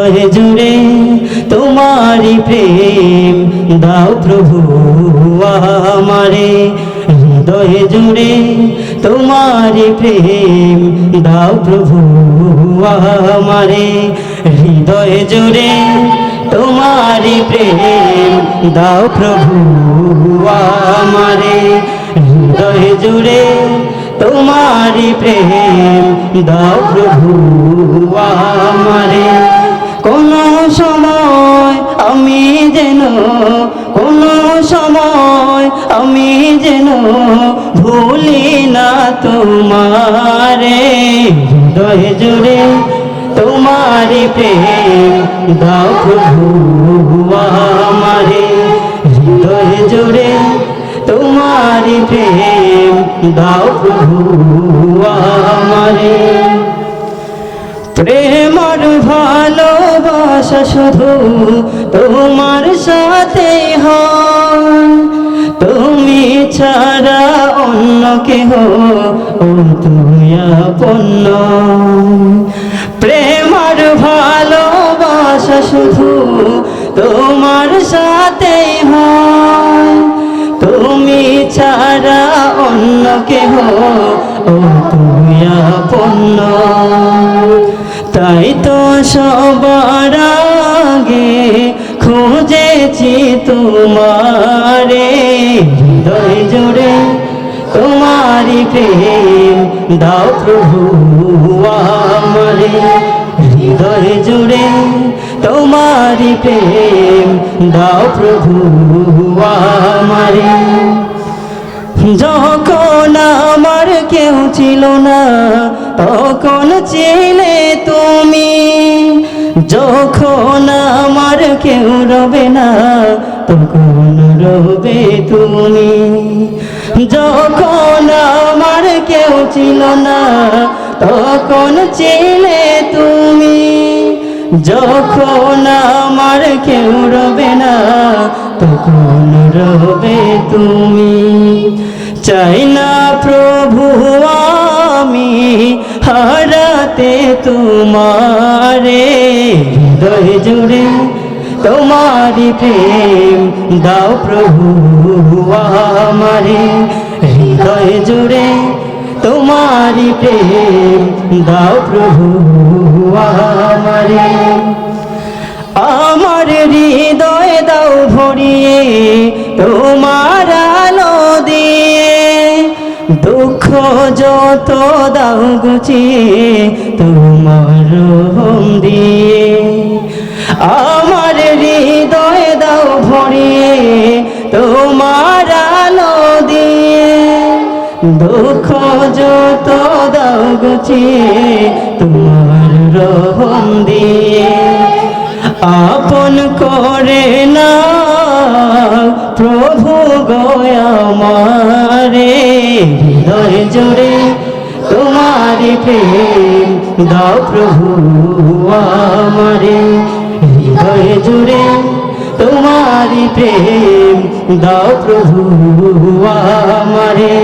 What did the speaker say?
হৃদয় জুড়ে তোমারি প্রেম দাও প্রভু আমারে, হৃদয় জুড়ে তোমারি প্রেম দাও প্রভু আমারে, হৃদয় জুড়ে তোমারি প্রেম দাও প্রভু আমারে, হৃদয় জুড়ে তোমারি প্রেম দাও প্রভু আমারে। কোনো সময় আমি যেন, কোনো সময় আমি যেন ভুলি না তোমারে, হৃদয় জুড়ে তোমারি প্রেম দাও প্রভু আমারে, হৃদয় জুড়ে তোমারি প্রেম দাও প্রভু আমারে। প্রেম আর ভালোবাসা শুধু তোমার সাথে হয়, তুমি ছাড়া অন্য কেহ তুমি আপন নয়। প্রেম আর ভালোবাসা শুধু তোমার সাথে হয়, তুমি ছাড়া অন্য কেহ তুমি আপন নয়। তাই তো সবার আগে খুঁজেছি তোমারে, হৃদয় জুড়ে তোমারি প্রেম দাও প্রভু আমারে, হৃদয় জুড়ে তোমারি প্রেম দাও প্রভু আমারে। যখন আমার কেউ ছিল না তখন ছিলে তুমি, যখন আমার কেউ রবে না তখন রবে তুমি, যখন আমার কেউ ছিল না তখন ছিলে তুমি, যখন আমার কেউ রবে না তখন রবে তুমি। চাই না প্রভু আমি হারাতে তোমারে, হৃদয় জুড়ে তোমারি প্রেম দাও প্রভু আমারে, হৃদয় জুড়ে তোমারি প্রেম দাও প্রভু আমারে। আমার হৃদয় দাও ভরিয়ে তোমার আলো দিয়ে, দুঃখ যত দাও গুছিয়ে তোমার রহম দিয়ে। আমার হৃদয় দাও ভরিয়ে তোমার আলো দিয়ে, দুঃখ যত দাও গুছিয়ে তোমার রহম দিয়ে। আপন করে না প্রভু গো আমারে, হৃদয় জুড়ে তোমারি প্রেম দাও প্রভু আমারে, হৃদয় জুড়ে তোমারি প্রেম দাও প্রভু আমারে।